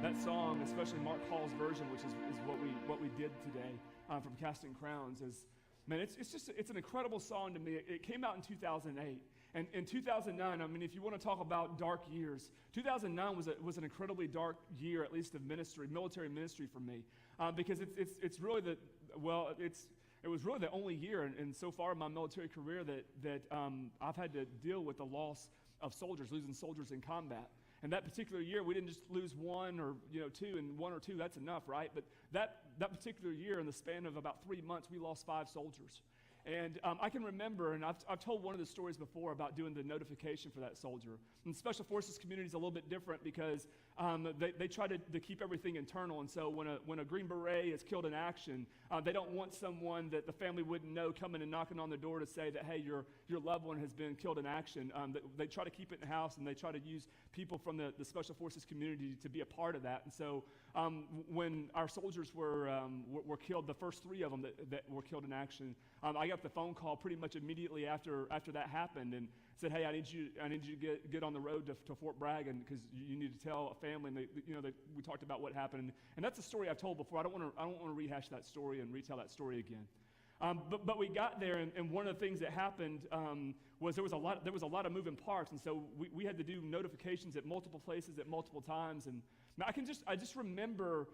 That song, especially Mark Hall's version, which is what we did today from Casting Crowns, is, man, it's an incredible song to me. It came out in 2008. And in 2009, I mean, if you want to talk about dark years, 2009 was an incredibly dark year, at least of ministry, military ministry for me, because it's really it was really the only year, and so far in my military career that I've had to deal with the loss of soldiers, losing soldiers in combat. And that particular year, we didn't just lose one or two, and one or two, that's enough, right? But that particular year, in the span of about 3 months, we lost 5 soldiers. And I can remember, and I've told one of the stories before about doing the notification for that soldier. And the Special Forces community is a little bit different because they try to keep everything internal. And so when a Green Beret is killed in action, they don't want someone that the family wouldn't know coming and knocking on the door to say that, hey, your loved one has been killed in action. They try to keep it in the house, and they try to use people from the Special Forces community to be a part of that. And so when our soldiers were killed, the first 3 of them that were killed in action, I got the phone call pretty much immediately after that happened, and said, "Hey, I need you to get on the road to Fort Bragg, because you need to tell a family." And we talked about what happened, and that's a story I've told before. I don't want to rehash that story and retell that story again. But we got there, and one of the things that happened was there was a lot of moving parts, and so we had to do notifications at multiple places at multiple times. And I just remember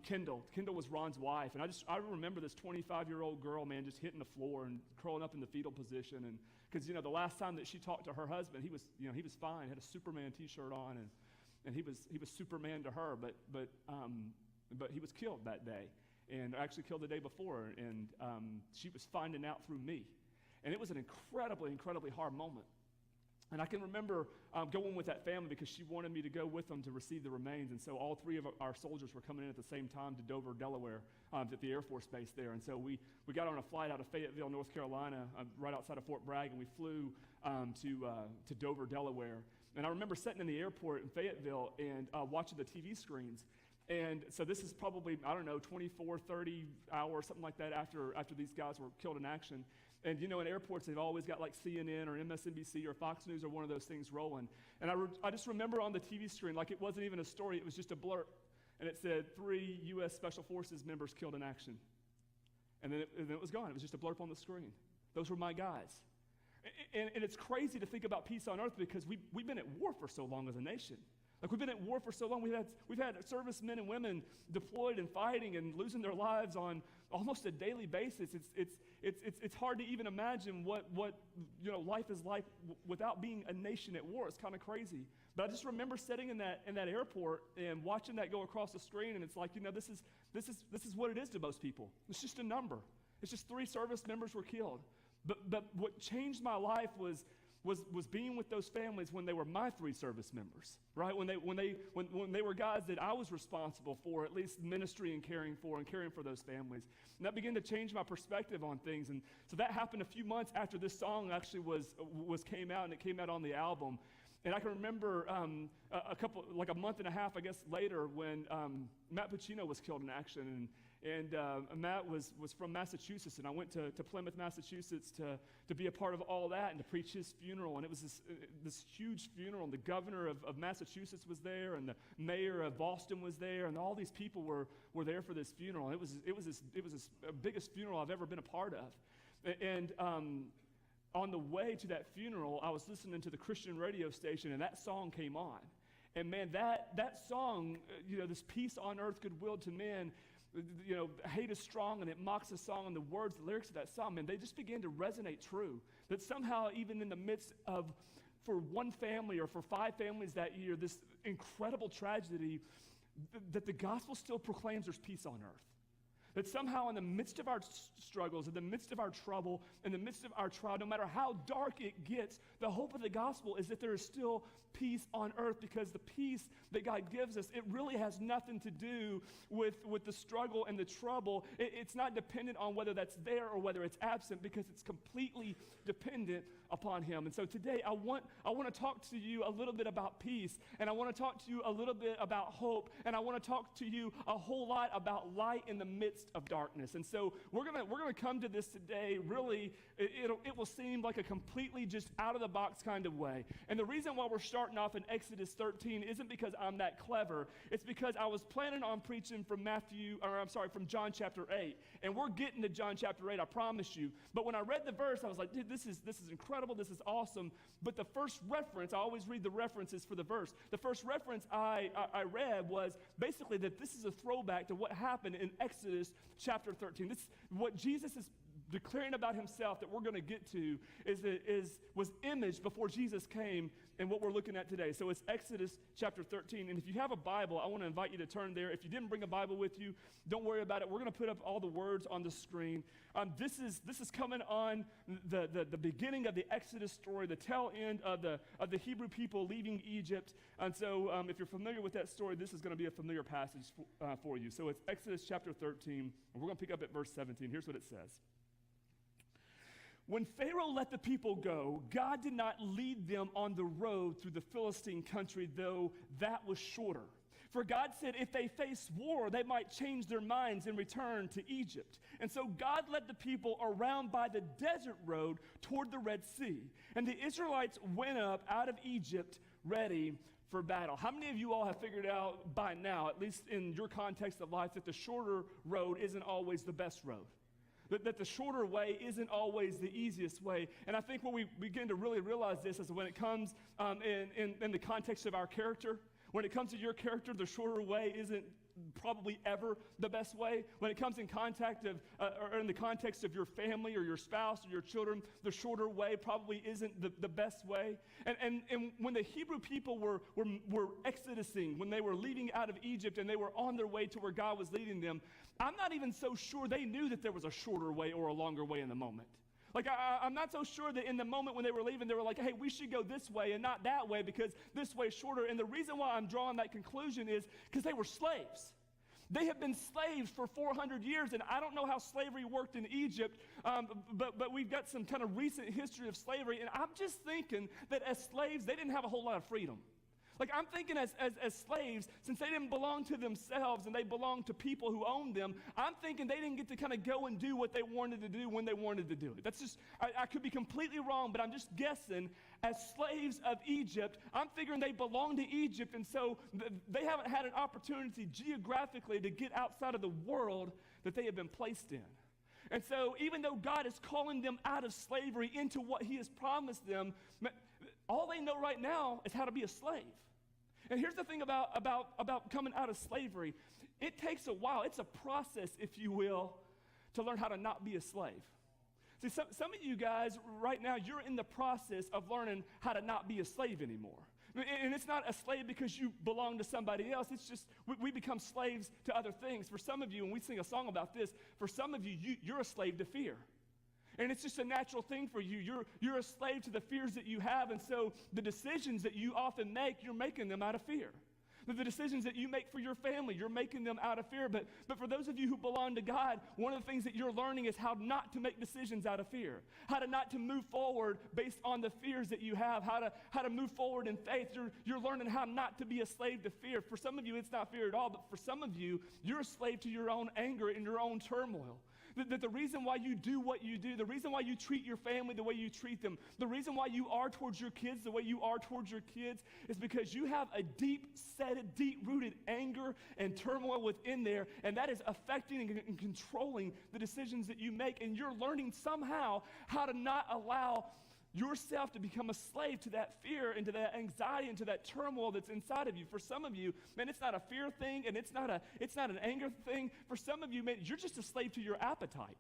Kendall. Kendall was Ron's wife, and I remember this 25-year-old girl, man, just hitting the floor and curling up in the fetal position, and because the last time that she talked to her husband, he was fine, had a Superman T-shirt on, and he was Superman to her, but he was killed that day. And actually killed the day before, and she was finding out through me. And it was an incredibly, incredibly hard moment. And I can remember going with that family because she wanted me to go with them to receive the remains. And so all 3 of our soldiers were coming in at the same time to Dover, Delaware, at the Air Force Base there. And so we got on a flight out of Fayetteville, North Carolina, right outside of Fort Bragg, and we flew to Dover, Delaware. And I remember sitting in the airport in Fayetteville and watching the TV screens. And so this is probably, 24, 30 hours, something like that after these guys were killed in action. And in airports, they've always got like CNN or MSNBC or Fox News or one of those things rolling. And I just remember on the TV screen, like it wasn't even a story, it was just a blurb. And it said 3 U.S. Special Forces members killed in action. And then it was gone. It was just a blurb on the screen. Those were my guys. And it's crazy to think about peace on earth because we've been at war for so long as a nation. Like we've been at war for so long. We've had servicemen and women deployed and fighting and losing their lives on almost a daily basis. It's hard to even imagine what life is like without being a nation at war. It's kind of crazy. But I just remember sitting in that airport and watching that go across the screen, and it's like this is what it is to most people. It's just a number. It's just 3 service members were killed. But what changed my life was being with those families when they were my 3 service members, right? When they were guys that I was responsible for, at least ministry and caring for those families. And that began to change my perspective on things. And so that happened a few months after this song actually came out, and it came out on the album. And I can remember a month and a half, I guess, later when Matt Puccino was killed in action. And Matt was from Massachusetts, and I went to Plymouth, Massachusetts to be a part of all that and to preach his funeral. And it was this huge funeral, and the governor of Massachusetts was there, and the mayor of Boston was there, and all these people were there for this funeral. And it was the biggest funeral I've ever been a part of. And on the way to that funeral, I was listening to the Christian radio station, and that song came on. And man, that song, this peace on earth, goodwill to men, hate is strong, and it mocks the song, and the words, the lyrics of that song, man, they just began to resonate true. That somehow, even in the midst of, for one family or for 5 families that year, this incredible tragedy, that the gospel still proclaims there's peace on earth. That somehow in the midst of our struggles, in the midst of our trouble, in the midst of our trial, no matter how dark it gets, the hope of the gospel is that there is still peace on earth, because the peace that God gives us, it really has nothing to do with the struggle and the trouble. It's not dependent on whether that's there or whether it's absent, because it's completely dependent upon him. And so today I want to talk to you a little bit about peace, and I want to talk to you a little bit about hope, and I want to talk to you a whole lot about light in the midst of darkness. And so we're gonna come to this today. Really, it will seem like a completely just out of the box kind of way. And the reason why we're starting off in Exodus 13 isn't because I'm that clever. It's because I was planning on preaching from from John chapter 8, and we're getting to John chapter 8, I promise you. But when I read the verse, I was like, dude, this is incredible, this is awesome. But the first reference, I always read the references for the verse. The first reference I read was basically that this is a throwback to what happened in Exodus chapter 13. This what Jesus is declaring about himself that we're going to get to was imaged before Jesus came and what we're looking at today. So it's Exodus chapter 13. And if you have a Bible, I want to invite you to turn there. If you didn't bring a Bible with you, don't worry about it. We're going to put up all the words on the screen. This is coming on the beginning of the Exodus story, the tail end of the Hebrew people leaving Egypt. And so if you're familiar with that story, this is going to be a familiar passage for you. So it's Exodus chapter 13, and we're going to pick up at verse 17. Here's what it says. When Pharaoh let the people go, God did not lead them on the road through the Philistine country, though that was shorter. For God said if they face war, they might change their minds and return to Egypt. And so God led the people around by the desert road toward the Red Sea. And the Israelites went up out of Egypt ready for battle. How many of you all have figured out by now, at least in your context of life, that the shorter road isn't always the best road? That the shorter way isn't always the easiest way. And I think when we begin to really realize this is when it comes in the context of our character. When it comes to your character, the shorter way isn't probably ever the best way. When it comes in or in the context of your family or your spouse or your children, the shorter way probably isn't the best way. And when the Hebrew people were exodusing, when they were leaving out of Egypt and they were on their way to where God was leading them, I'm not even so sure they knew that there was a shorter way or a longer way in the moment. Like, I'm not so sure that in the moment when they were leaving, they were like, hey, we should go this way and not that way because this way is shorter. And the reason why I'm drawing that conclusion is because they were slaves. They have been slaves for 400 years, and I don't know how slavery worked in Egypt, but we've got some kind of recent history of slavery, and I'm just thinking that as slaves, they didn't have a whole lot of freedom. Like, I'm thinking as slaves, since they didn't belong to themselves and they belonged to people who owned them, I'm thinking they didn't get to kind of go and do what they wanted to do when they wanted to do it. That's just, I could be completely wrong, but I'm just guessing. As slaves of Egypt, I'm figuring they belong to Egypt, and so they haven't had an opportunity geographically to get outside of the world that they have been placed in. And so even though God is calling them out of slavery into what he has promised them, all they know right now is how to be a slave. And here's the thing about coming out of slavery. It takes a while. It's a process, if you will, to learn how to not be a slave. See, some of you guys right now, you're in the process of learning how to not be a slave anymore. And it's not a slave because you belong to somebody else. It's just we become slaves to other things. For some of you, and we sing a song about this, for some of you, you're a slave to fear. And it's just a natural thing for you. You're a slave to the fears that you have, and so the decisions that you often make, you're making them out of fear. The decisions that you make for your family, you're making them out of fear. But for those of you who belong to God, one of the things that you're learning is how not to make decisions out of fear, how to not to move forward based on the fears that you have, how to move forward in faith. You're learning how not to be a slave to fear. For some of you, it's not fear at all, but for some of you, you're a slave to your own anger and your own turmoil. That the reason why you do what you do, the reason why you treat your family the way you treat them, the reason why you are towards your kids the way you are towards your kids is because you have a deep-rooted anger and turmoil within there, and that is affecting and controlling the decisions that you make, and you're learning somehow how to not allow yourself to become a slave to that fear and to that anxiety and to that turmoil that's inside of you. For some of you, man, it's not a fear thing and it's not an anger thing. For some of you, man, you're just a slave to your appetite.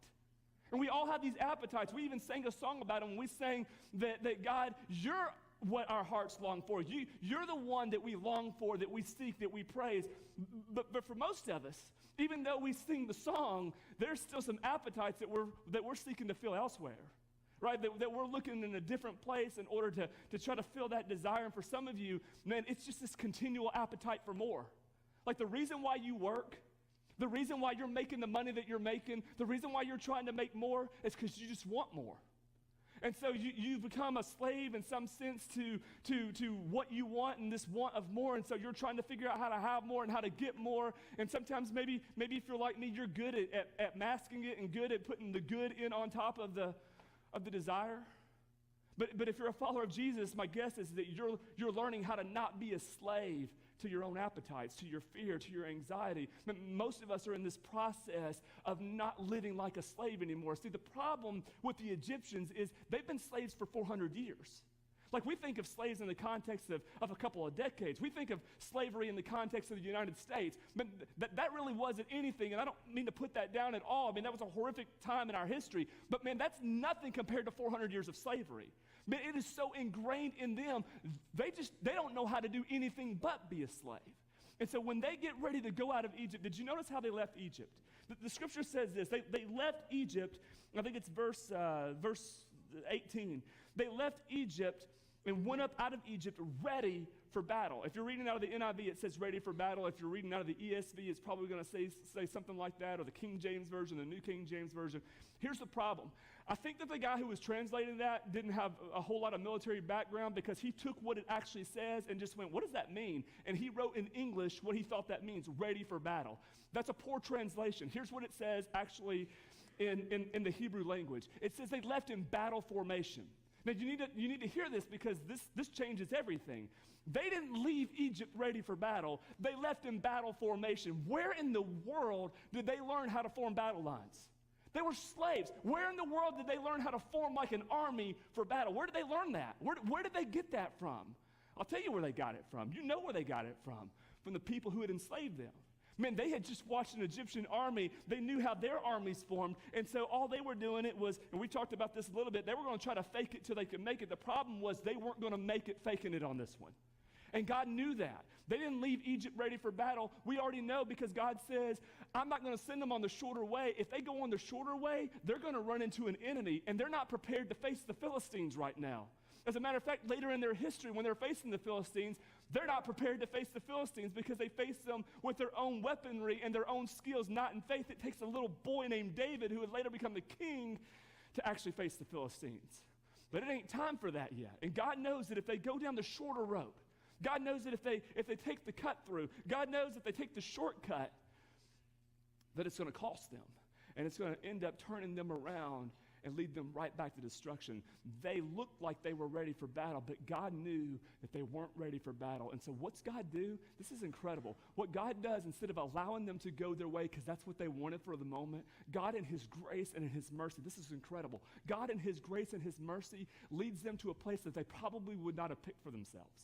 And we all have these appetites. We even sang a song about them. We sang that God, you're what our hearts long for. You're the one that we long for, that we seek, that we praise. But for most of us, even though we sing the song, there's still some appetites that we're seeking to fill elsewhere. Right, that we're looking in a different place in order to try to fill that desire. And for some of you, man, it's just this continual appetite for more. Like the reason why you work, the reason why you're making the money that you're making, the reason why you're trying to make more is because you just want more. And so you become a slave in some sense to what you want and this want of more. And so you're trying to figure out how to have more and how to get more. And sometimes maybe if you're like me, you're good at masking it and good at putting the good in on top of the desire. But if you're a follower of Jesus, my guess is that you're learning how to not be a slave to your own appetites, to your fear, to your anxiety. Most of us are in this process of not living like a slave anymore. See, the problem with the Egyptians is they've been slaves for 400 years. Like, we think of slaves in the context of a couple of decades. We think of slavery in the context of the United States. But that really wasn't anything, and I don't mean to put that down at all. I mean, that was a horrific time in our history. But, man, that's nothing compared to 400 years of slavery. Man, it is so ingrained in them, they don't know how to do anything but be a slave. And so when they get ready to go out of Egypt, did you notice how they left Egypt? The scripture says this. They left Egypt, I think it's verse 18. They left Egypt and went up out of Egypt ready for battle. If you're reading out of the NIV, it says ready for battle. If you're reading out of the ESV, it's probably going to say something like that, or the King James Version, the New King James Version. Here's the problem. I think that the guy who was translating that didn't have a whole lot of military background, because he took what it actually says and just went, what does that mean? And he wrote in English what he thought that means, ready for battle. That's a poor translation. Here's what it says actually in the Hebrew language. It says they left in battle formation. Now, you need to hear this, because this changes everything. They didn't leave Egypt ready for battle. They left in battle formation. Where in the world did they learn how to form battle lines? They were slaves. Where in the world did they learn how to form like an army for battle? Where did they learn that? Where did they get that from? I'll tell you where they got it from. You know where they got it from the people who had enslaved them. Man, they had just watched an Egyptian army. They knew how their armies formed. And so all they were doing it was, and we talked about this a little bit, they were going to try to fake it till they could make it. The problem was they weren't going to make it faking it on this one. And God knew that. They didn't leave Egypt ready for battle. We already know, because God says, I'm not going to send them on the shorter way. If they go on the shorter way, they're going to run into an enemy, and they're not prepared to face the Philistines right now. As a matter of fact, later in their history, when they're facing the Philistines, they're not prepared to face the Philistines, because they face them with their own weaponry and their own skills, not in faith. It takes a little boy named David, who would later become the king, to actually face the Philistines. But it ain't time for that yet. And God knows that if they go down the shorter road, God knows that if they take the cut through, God knows if they take the shortcut, that it's going to cost them. And it's going to end up turning them around and lead them right back to destruction. They looked like they were ready for battle, but God knew that they weren't ready for battle. And so what's God do? This is incredible. What God does, instead of allowing them to go their way, because that's what they wanted for the moment, God in his grace and in his mercy, this is incredible. God in his grace and his mercy leads them to a place that they probably would not have picked for themselves.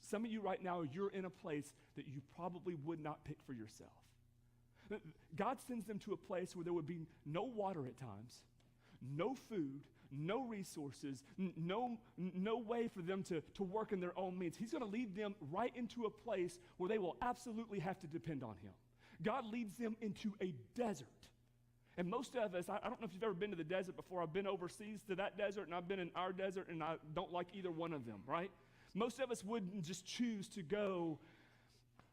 Some of you right now, you're in a place that you probably would not pick for yourself. God sends them to a place where there would be no water at times, no food, no resources, no way for them to work in their own means. He's going to lead them right into a place where they will absolutely have to depend on him. God leads them into a desert. And most of us, I don't know if you've ever been to the desert before. I've been overseas to that desert, and I've been in our desert, and I don't like either one of them, right? Most of us wouldn't just choose to go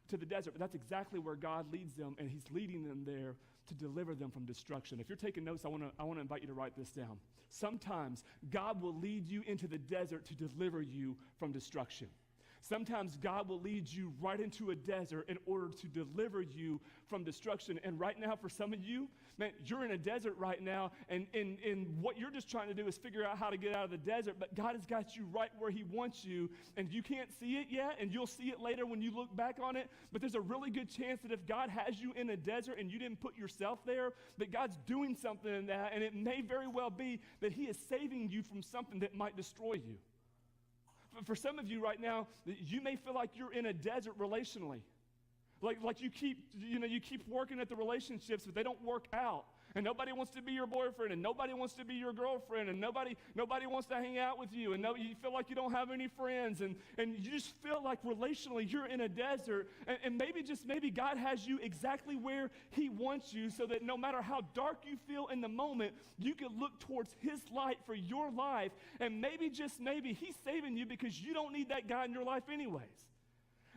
to the desert, but that's exactly where God leads them, and he's leading them there to deliver them from destruction. If you're taking notes, I want to invite you to write this down. Sometimes God will lead you into the desert to deliver you from destruction. Sometimes God will lead you right into a desert in order to deliver you from destruction. And right now, for some of you, man, you're in a desert right now, and what you're just trying to do is figure out how to get out of the desert, but God has got you right where he wants you, and you can't see it yet, and you'll see it later when you look back on it, but there's a really good chance that if God has you in a desert and you didn't put yourself there, that God's doing something in that, and it may very well be that he is saving you from something that might destroy you. For some of you right now, you may feel like you're in a desert relationally. Like you keep working at the relationships, but they don't work out. And nobody wants to be your boyfriend, and nobody wants to be your girlfriend, and nobody wants to hang out with you, and you feel like you don't have any friends, and you just feel like relationally you're in a desert, and maybe God has you exactly where he wants you, so that no matter how dark you feel in the moment, you can look towards his light for your life, and maybe he's saving you because you don't need that guy in your life anyways.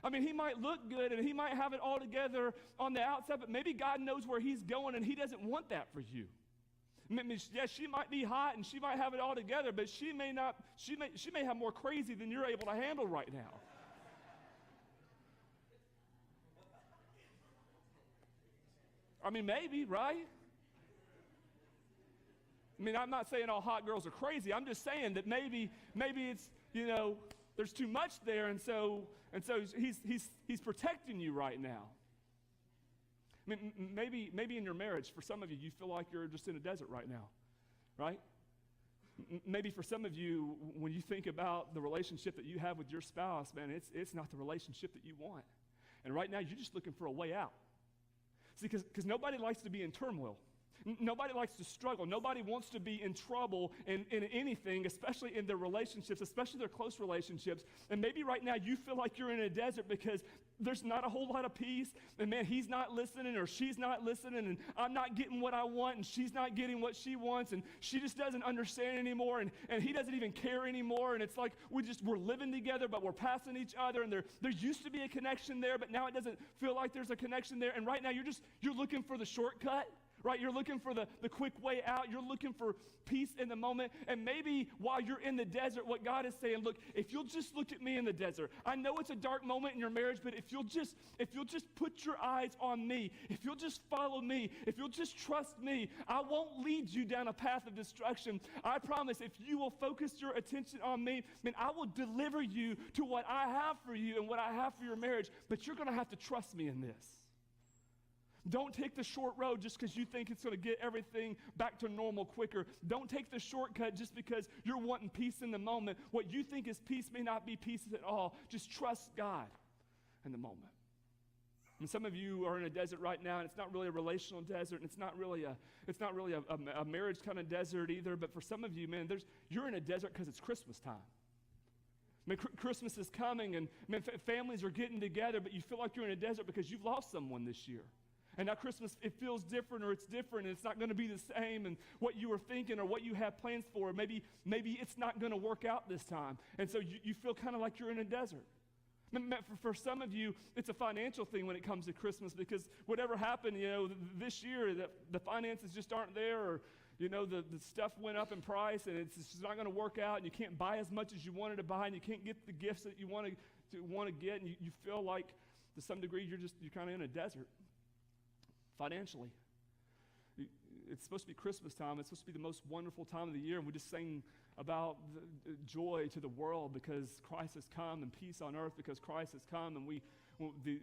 I mean, he might look good and he might have it all together on the outside, but maybe God knows where he's going and he doesn't want that for you. Yeah, she might be hot and she might have it all together, but she may have more crazy than you're able to handle right now. I mean, maybe, right? I mean, I'm not saying all hot girls are crazy. I'm just saying that maybe it's, there's too much there, and so he's protecting you right now. I mean, maybe in your marriage, for some of you, you feel like you're just in a desert right now, right? Maybe for some of you, when you think about the relationship that you have with your spouse, man, it's not the relationship that you want. And right now, you're just looking for a way out. See, because nobody likes to be in turmoil. Nobody likes to struggle. Nobody wants to be in trouble in anything, especially in their relationships, especially their close relationships. And maybe right now you feel like you're in a desert because there's not a whole lot of peace. And man, he's not listening or she's not listening, and I'm not getting what I want and she's not getting what she wants, and she just doesn't understand anymore, and he doesn't even care anymore. And it's like we're living together, but we're passing each other, and there used to be a connection there, but now it doesn't feel like there's a connection there. And right now you're looking for the shortcut. Right, you're looking for the quick way out. You're looking for peace in the moment. And maybe while you're in the desert, what God is saying, look, if you'll just look at me in the desert, I know it's a dark moment in your marriage, but if you'll just put your eyes on me, if you'll just follow me, if you'll just trust me, I won't lead you down a path of destruction. I promise, if you will focus your attention on me, man, I will deliver you to what I have for you and what I have for your marriage, but you're going to have to trust me in this. Don't take the short road just because you think it's going to get everything back to normal quicker. Don't take the shortcut just because you're wanting peace in the moment. What you think is peace may not be peace at all. Just trust God in the moment. And some of you are in a desert right now, and it's not really a relational desert, and it's not really a marriage kind of desert either. But for some of you, man, you're in a desert because it's Christmas time. I mean, Christmas is coming, and man, families are getting together, but you feel like you're in a desert because you've lost someone this year. And now Christmas, it feels different, or it's different, and it's not going to be the same, and what you were thinking or what you have plans for, maybe it's not going to work out this time. And so you feel kind of like you're in a desert. For some of you, it's a financial thing when it comes to Christmas, because whatever happened, this year, the finances just aren't there, or the stuff went up in price, and it's just not going to work out, and you can't buy as much as you wanted to buy, and you can't get the gifts that you want to get, and you feel like, to some degree, you're kind of in a desert. Financially. It's supposed to be Christmas time. It's supposed to be the most wonderful time of the year, and we just sang about the joy to the world because Christ has come, and peace on earth because Christ has come, and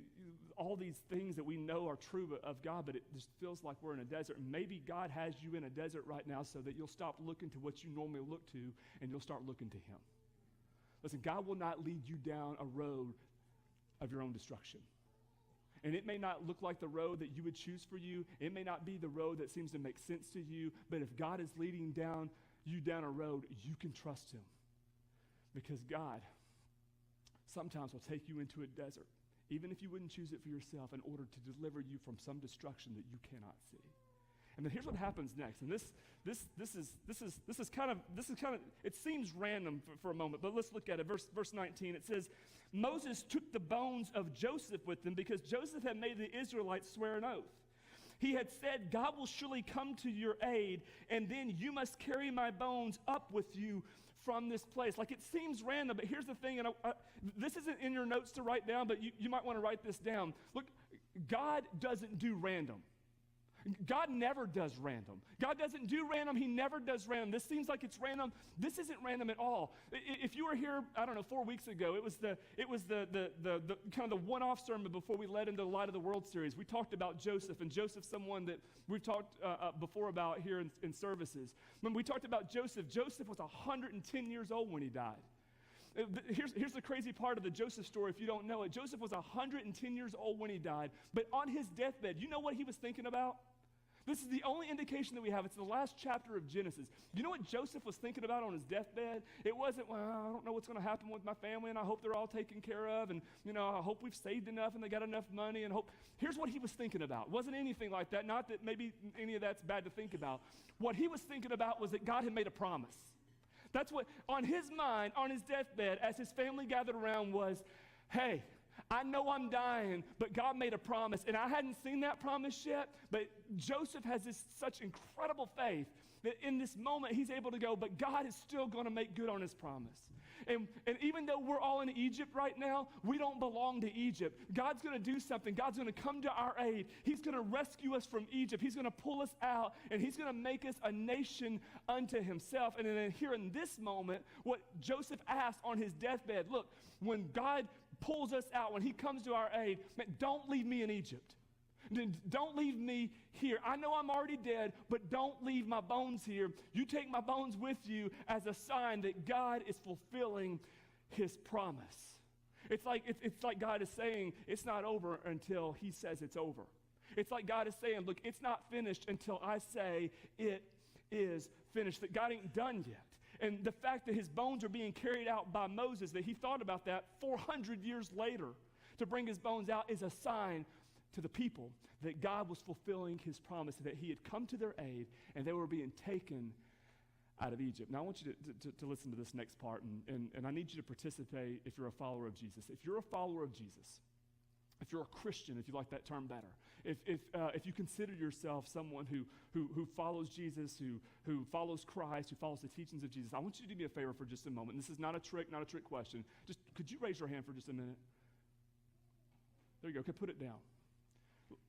all these things that we know are true of God, but it just feels like we're in a desert. And maybe God has you in a desert right now so that you'll stop looking to what you normally look to, and you'll start looking to Him. Listen, God will not lead you down a road of your own destruction. And it may not look like the road that you would choose for you. It may not be the road that seems to make sense to you. But if God is leading you down a road, you can trust Him. Because God sometimes will take you into a desert, even if you wouldn't choose it for yourself, in order to deliver you from some destruction that you cannot see. And then here's what happens next. And this is kind of, it seems random for a moment, but let's look at it. Verse 19, it says, Moses took the bones of Joseph with him because Joseph had made the Israelites swear an oath. He had said, God will surely come to your aid, and then you must carry my bones up with you from this place. Like, it seems random, but here's the thing, and this isn't in your notes to write down, but you might want to write this down. Look, God doesn't do random. God never does random. God doesn't do random. He never does random. This seems like it's random. This isn't random at all. If you were here, 4 weeks ago, it was the kind of the one-off sermon before we led into the Light of the World series. We talked about Joseph, and Joseph's someone that we've talked before about here in services. When we talked about Joseph was 110 years old when he died. Here's the crazy part of the Joseph story if you don't know it. Joseph was 110 years old when he died, but on his deathbed, you know what he was thinking about? This is the only indication that we have. It's the last chapter of Genesis. You know what Joseph was thinking about on his deathbed? It wasn't, well, I don't know what's going to happen with my family, and I hope they're all taken care of, and I hope we've saved enough and they got enough money, and hope. Here's what he was thinking about. It wasn't anything like that. Not that maybe any of that's bad to think about. What he was thinking about was that God had made a promise. That's what, on his mind, on his deathbed, as his family gathered around was, hey, I know I'm dying, but God made a promise. And I hadn't seen that promise yet, but Joseph has such incredible faith that in this moment he's able to go, but God is still going to make good on his promise. And even though we're all in Egypt right now, we don't belong to Egypt. God's going to do something. God's going to come to our aid. He's going to rescue us from Egypt. He's going to pull us out, and he's going to make us a nation unto himself. And then here in this moment, what Joseph asked on his deathbed, look, when God pulls us out, when he comes to our aid, man, don't leave me in Egypt. Don't leave me here. I know I'm already dead, but don't leave my bones here. You take my bones with you as a sign that God is fulfilling his promise. It's like God is saying it's not over until he says it's over. It's like God is saying, look, it's not finished until I say it is finished, that God ain't done yet. And the fact that his bones are being carried out by Moses, that he thought about that 400 years later to bring his bones out, is a sign to the people that God was fulfilling his promise, that he had come to their aid and they were being taken out of Egypt. Now I want you to listen to this next part, and I need you to participate if you're a follower of Jesus. If you're a follower of Jesus, if you're a Christian, if you like that term better, if you consider yourself someone who follows Jesus, who follows Christ, who follows the teachings of Jesus, I want you to do me a favor for just a moment. This is not a trick question. Just could you raise your hand for just a minute? There you go. Okay, put it down.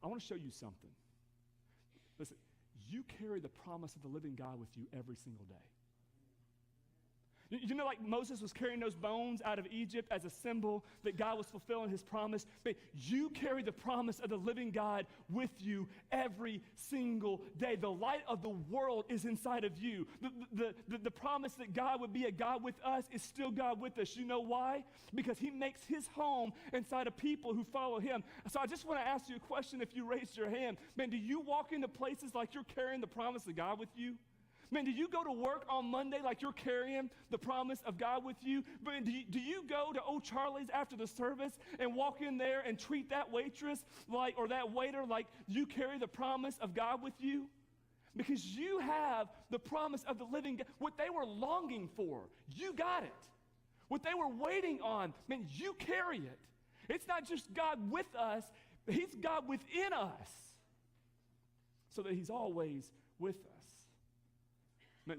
I want to show you something. Listen, you carry the promise of the living God with you every single day. You know, like Moses was carrying those bones out of Egypt as a symbol that God was fulfilling his promise. But you carry the promise of the living God with you every single day. The light of the world is inside of you. The promise that God would be a God with us is still God with us. You know why? Because he makes his home inside of people who follow him. So I just want to ask you a question if you raised your hand. Man, do you walk into places like you're carrying the promise of God with you? Man, do you go to work on Monday like you're carrying the promise of God with you? Man, do you go to Old Charlie's after the service and walk in there and treat that waitress or that waiter like you carry the promise of God with you? Because you have the promise of the living God. What they were longing for, you got it. What they were waiting on, man, you carry it. It's not just God with us, but he's God within us, so that he's always with us.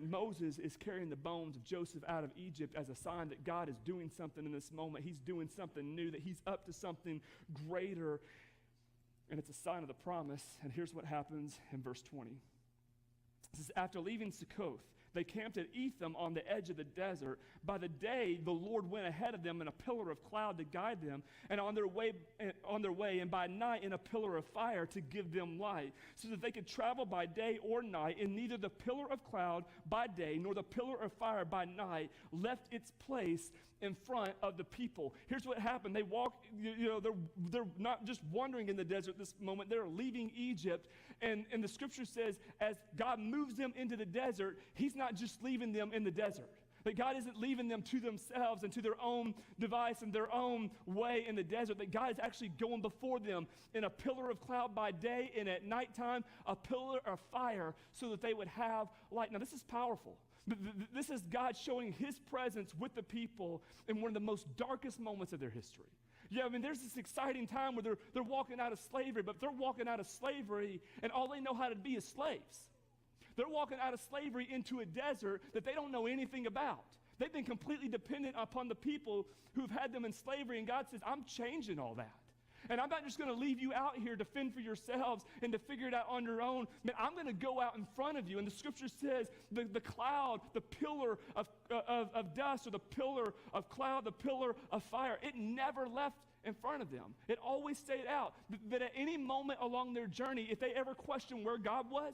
Moses is carrying the bones of Joseph out of Egypt as a sign that God is doing something in this moment. He's doing something new, that he's up to something greater, and it's a sign of the promise. And here's what happens in verse 20. It says, after leaving Succoth, they camped at Etham on the edge of the desert. By the day, the Lord went ahead of them in a pillar of cloud to guide them, and on their way, and by night in a pillar of fire to give them light, so that they could travel by day or night. And neither the pillar of cloud by day nor the pillar of fire by night left its place in front of the people. Here's what happened. They walk, they're not just wandering in the desert this moment. They're leaving Egypt. And the scripture says, as God moves them into the desert, he's not just leaving them in the desert. That God isn't leaving them to themselves and to their own device and their own way in the desert. That God is actually going before them in a pillar of cloud by day, and at nighttime, a pillar of fire, so that they would have light. Now, this is powerful. This is God showing his presence with the people in one of the most darkest moments of their history. Yeah, I mean, there's this exciting time where they're walking out of slavery, but they're walking out of slavery, and all they know how to be is slaves. They're walking out of slavery into a desert that they don't know anything about. They've been completely dependent upon the people who've had them in slavery, and God says, I'm changing all that. And I'm not just going to leave you out here to fend for yourselves and to figure it out on your own. Man, I'm going to go out in front of you. And the scripture says the cloud, the pillar of dust, or the pillar of cloud, the pillar of fire, it never left in front of them. It always stayed out. That at any moment along their journey, if they ever questioned where God was,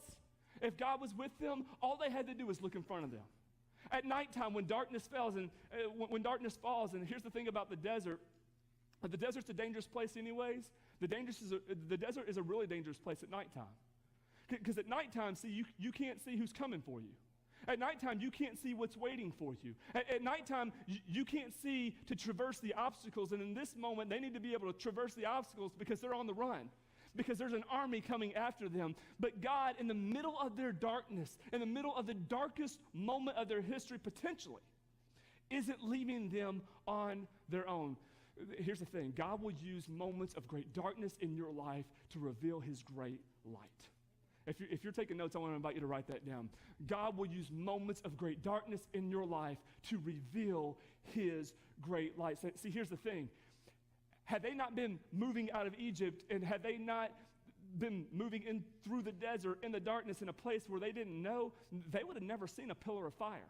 if God was with them, all they had to do was look in front of them. At nighttime, when darkness falls, and here's the thing about the desert desert's a dangerous place anyways. The desert is a really dangerous place at nighttime. Because at nighttime, see, you can't see who's coming for you. At nighttime, you can't see what's waiting for you. At nighttime, you can't see to traverse the obstacles. And in this moment, they need to be able to traverse the obstacles because they're on the run, because there's an army coming after them. But God, in the middle of their darkness, in the middle of the darkest moment of their history potentially, isn't leaving them on their own. Here's the thing. God will use moments of great darkness in your life to reveal his great light. If you're taking notes, I want to invite you to write that down. God will use moments of great darkness in your life to reveal his great light. See, here's the thing. Had they not been moving out of Egypt, and had they not been moving in through the desert in the darkness in a place where they didn't know, they would have never seen a pillar of fire.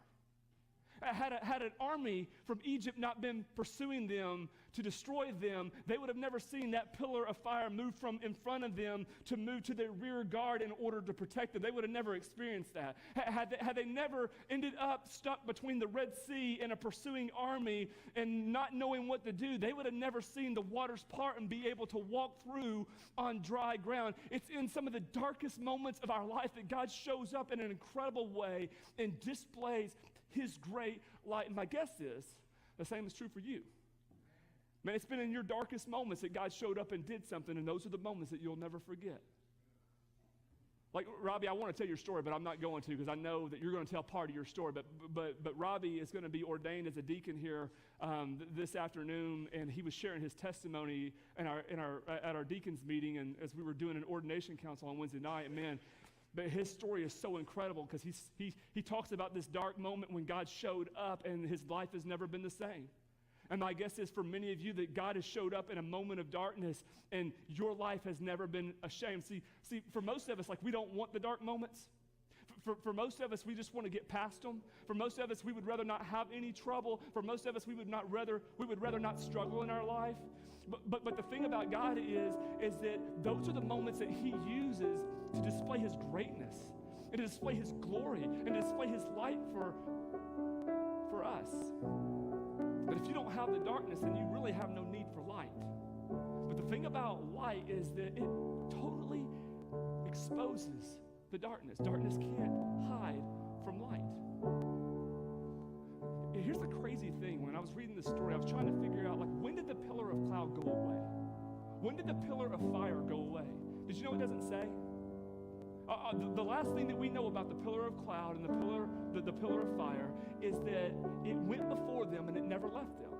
Had an army from Egypt not been pursuing them to destroy them, they would have never seen that pillar of fire move from in front of them to move to their rear guard in order to protect them. They would have never experienced that. Had they never ended up stuck between the Red Sea and a pursuing army and not knowing what to do, they would have never seen the waters part and be able to walk through on dry ground. It's in some of the darkest moments of our life that God shows up in an incredible way and displays his great light. And my guess is the same is true for you. Man, it's been in your darkest moments that God showed up and did something, and those are the moments that you'll never forget. Like, Robbie, I want to tell your story, but I'm not going to because I know that you're going to tell part of your story. But Robbie is going to be ordained as a deacon here this afternoon, and he was sharing his testimony at our deacons meeting, and as we were doing an ordination council on Wednesday night, and man, but his story is so incredible because he talks about this dark moment when God showed up and his life has never been the same. And my guess is for many of you that God has showed up in a moment of darkness and your life has never been ashamed. See, for most of us, like, we don't want the dark moments. For most of us, we just want to get past them. For most of us, we would rather not have any trouble. For most of us, we would rather not struggle in our life. But the thing about God is that those are the moments that he uses to display his greatness and to display his glory and to display his light for us. But if you don't have the darkness, then you really have no need for light. But the thing about light is that it totally exposes the darkness. Darkness can't hide from light. Here's the crazy thing. When I was reading this story, I was trying to figure out, like, when did the pillar of cloud go away? When did the pillar of fire go away? Did you know it doesn't say? The last thing that we know about the pillar of cloud and the pillar of fire is that it went before them and it never left them.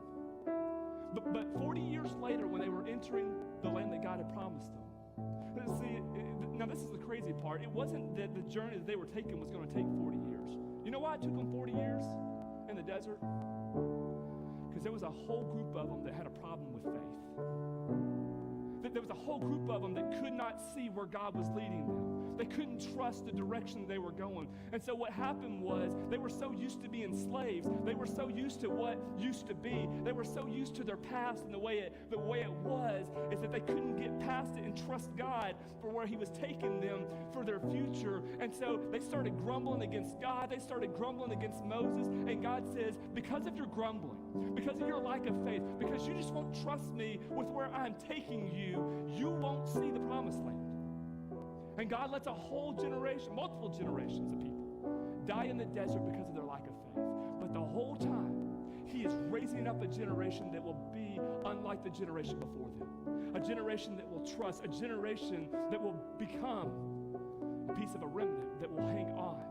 But 40 years later, when they were entering the land that God had promised them, see, now this is the crazy part. It wasn't that the journey that they were taking was going to take 40 years. You know why it took them 40 years in the desert? Because there was a whole group of them that had a problem with faith. There was a whole group of them that could not see where God was leading them. They couldn't trust the direction they were going. And so what happened was they were so used to being slaves. They were so used to what used to be. They were so used to their past and the way it was, is that they couldn't get past it and trust God for where he was taking them for their future. And so they started grumbling against God. They started grumbling against Moses. And God says, because of your grumbling, because of your lack of faith, because you just won't trust me with where I'm taking you, you won't see the promised land. And God lets a whole generation, multiple generations of people die in the desert because of their lack of faith. But the whole time, he is raising up a generation that will be unlike the generation before them. A generation that will trust, a generation that will become a piece of a remnant that will hang on.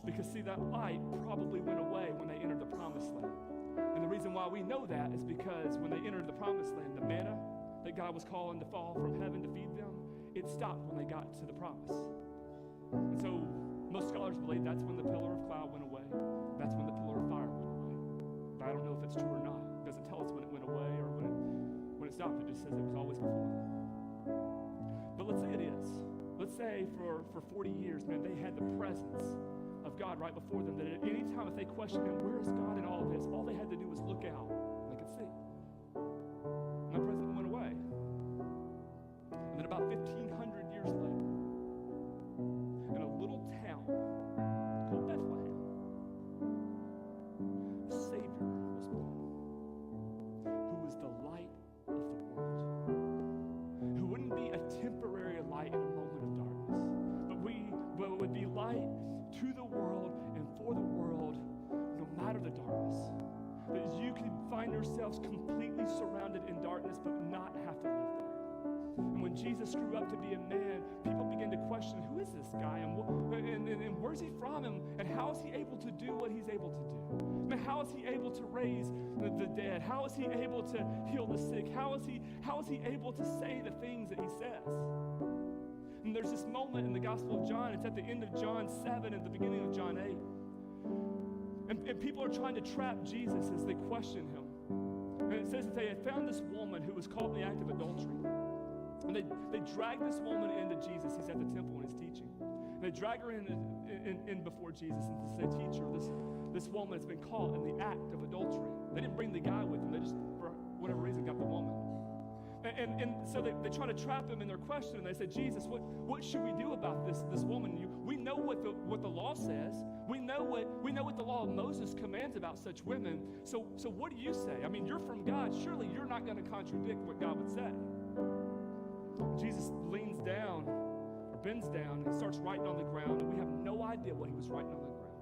Because see, that light probably went away when they entered the promised land. And the reason why we know that is because when they entered the promised land, the manna that God was calling to fall from heaven to feed them, it stopped when they got to the promise. And so most scholars believe that's when the pillar of cloud went away. That's when the pillar of fire went away. But I don't know if it's true or not. It doesn't tell us when it went away or when it stopped. It just says it was always before them. But let's say it is. Let's say for 40 years, man, they had the presence of God right before them, that at any time if they questioned him, where is God in all of this, all they had to do was look out and they could see. And the presence went away. And then about 1,500 years later, in a little town called Bethlehem, a Savior was born, who was the light of the world, who wouldn't be a temporary light in a moment of darkness, but would be light to the world and for the world, no matter the darkness. That you can find yourselves completely surrounded in darkness, but not have to live there. And when when Jesus grew up to be a man, people began to question, who is this guy? And where's he from? And how is he able to do what he's able to do? And how is he able to raise the dead? How is he able to heal the sick? How is he able to say the things that he says? And there's this moment in the Gospel of John. It's at the end of John 7 and the beginning of John 8. And people are trying to trap Jesus as they question him. And it says that they had found this woman who was caught in the act of adultery. And they dragged this woman into Jesus. He's at the temple and he's teaching. And they drag her in before Jesus and say, teacher, this woman has been caught in the act of adultery. They didn't bring the guy with them. They just, for whatever reason, got the woman. And so they try to trap him in their question, and they say, Jesus, what should we do about this woman? We know what the law says. We know what the law of Moses commands about such women. So what do you say? I mean, you're from God. Surely you're not going to contradict what God would say. Jesus leans down, or bends down, and starts writing on the ground, and we have no idea what he was writing on the ground.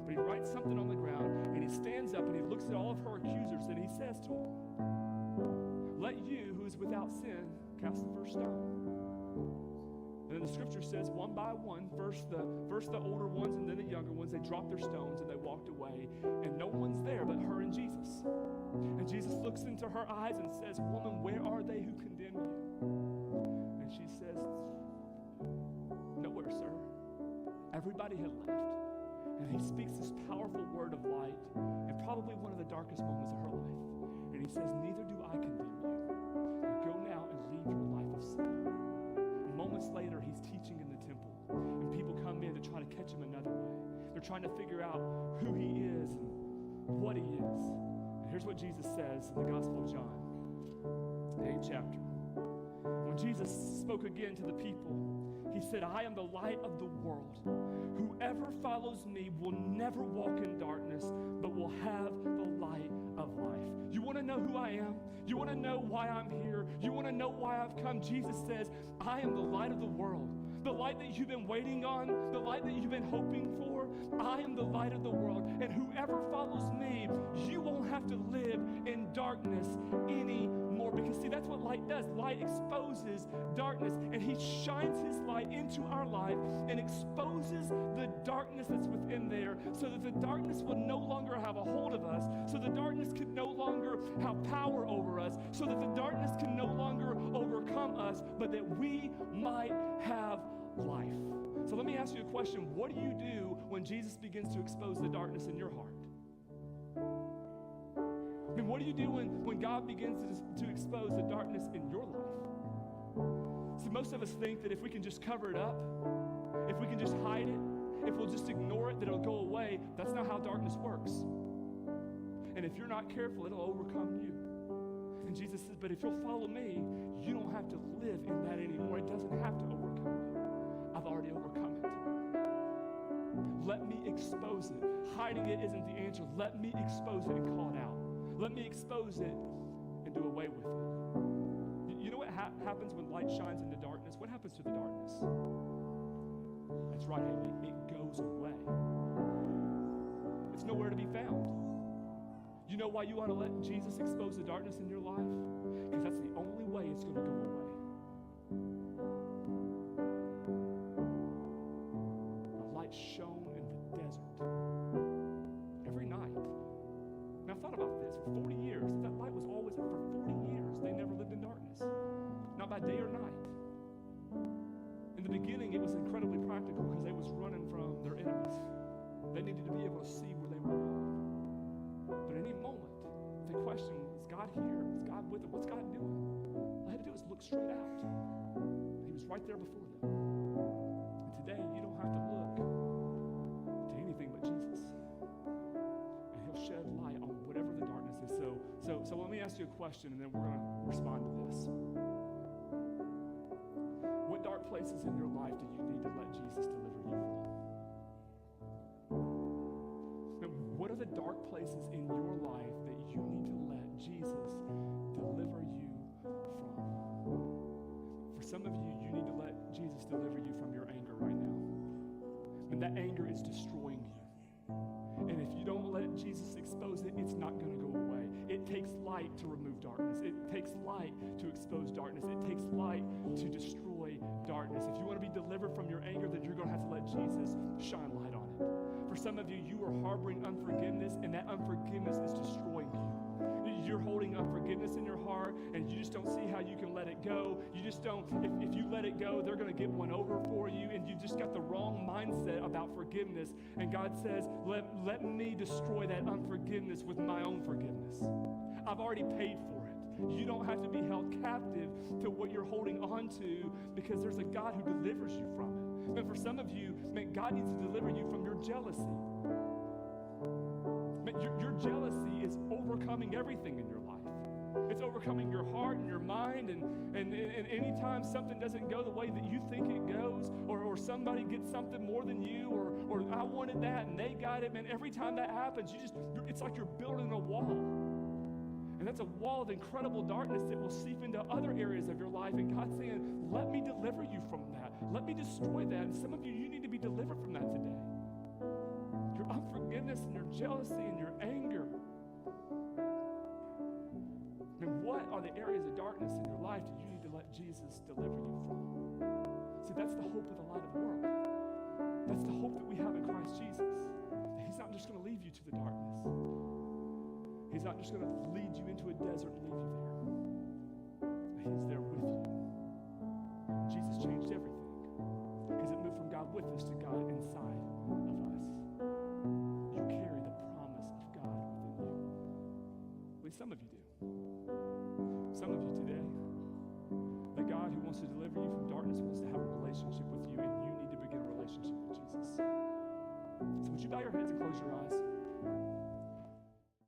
But he writes something on the ground, and he stands up, and he looks at all of her accusers, and he says to them, let you, who is without sin, cast the first stone. And then the scripture says, one by one, first the older ones and then the younger ones, they dropped their stones and they walked away. And no one's there but her and Jesus. And Jesus looks into her eyes and says, woman, where are they who condemn you? And she says, nowhere, sir. Everybody had left. And he speaks this powerful word of light in probably one of the darkest moments of her life. And he says, neither do I condemn you. Go now and leave your life of sin. And moments later, he's teaching in the temple. And people come in to try to catch him another way. They're trying to figure out who he is and what he is. And here's what Jesus says in the Gospel of John, the 8th chapter. When Jesus spoke again to the people, he said, I am the light of the world. Whoever follows me will never walk in darkness, but will have the light of life. You want to know who I am? You want to know why I'm here? You want to know why I've come? Jesus says, I am the light of the world. The light that you've been waiting on, the light that you've been hoping for, I am the light of the world. And whoever follows me, you won't have to live in darkness anymore. Because see, that's what light does. Light exposes darkness, and he shines his light into our life and exposes the darkness that's within there, so that the darkness will no longer have a hold of us, so the darkness can no longer have power over us, so that the darkness can no longer overcome us, but that we might have life. So let me ask you a question. What do you do when Jesus begins to expose the darkness in your heart? I mean, what do you do when God begins to expose the darkness in your life? See, most of us think that if we can just cover it up, if we can just hide it, if we'll just ignore it, that it'll go away. That's not how darkness works. And if you're not careful, it'll overcome you. And Jesus says, but if you'll follow me, you don't have to live in that anymore. It doesn't have to overcome you. I've already overcome it. Let me expose it. Hiding it isn't the answer. Let me expose it and call it out. Let me expose it and do away with it. You know what happens when light shines into darkness? What happens to the darkness? That's right, Haley. It goes away. It's nowhere to be found. You know why you want to let Jesus expose the darkness in your life? Because that's the only way it's going to go away. A light shone in the desert every night. Now, I've thought about this. For 40 years, that light was always up. For 40 years, they never lived in darkness. Not by day or night. In the beginning, it was incredibly practical because they was running from their enemies. They needed to be able to see where they were going. But at any moment, if they question, is God here? Is God with them? What's God doing? All they had to do was look straight out. He was right there before them. And today, you don't have to look to anything but Jesus. And he'll shed light on whatever the darkness is. So let me ask you a question, and then we're going to respond to this. What dark places in your life do you need to let Jesus deliver you from? What are the dark places in your life that you need to let Jesus deliver you from? For some of you, you need to let Jesus deliver you from your anger right now. And that anger is destroying you. And if you don't let Jesus expose it, it's not going to go away. it takes light to remove darkness. It takes light to expose darkness. It takes light to destroy darkness. If you want to be delivered from your anger, then you're going to have to let Jesus shine light on it. For some of you, you are harboring unforgiveness, and that unforgiveness is destroying you. You're holding unforgiveness in your heart, and you just don't see how you can let it go. You just don't, if you let it go, they're going to get one over for you, and you just got the wrong mindset about forgiveness. And God says, let me destroy that unforgiveness with my own forgiveness. I've already paid for it. You don't have to be held captive to what you're holding on to, because there's a God who delivers you from it. And for some of you, man, God needs to deliver you from your jealousy. Your jealousy is overcoming everything in your life. It's overcoming your heart and your mind, and anytime something doesn't go the way that you think it goes, or somebody gets something more than you, or I wanted that and they got it, man, every time that happens, it's like you're building a wall. And that's a wall of incredible darkness that will seep into other areas of your life, and God's saying, let me deliver you from that. Let me destroy that. And some of you need to be delivered from that today. Your unforgiveness and your jealousy and your anger. And what are the areas of darkness in your life that you need to let Jesus deliver you from? See, that's the hope of the light of the world. That's the hope that we have in Christ Jesus. That He's not just going to leave you to the darkness. He's not just going to lead you into a desert and leave you there. He's there with you. Jesus changed everything because it moved from God with us to God inside of us. You carry the promise of God within you. At least some of you do. Some of you today, the God who wants to deliver you from darkness wants to have a relationship with you, and you need to begin a relationship with Jesus. So would you bow your heads and close your eyes?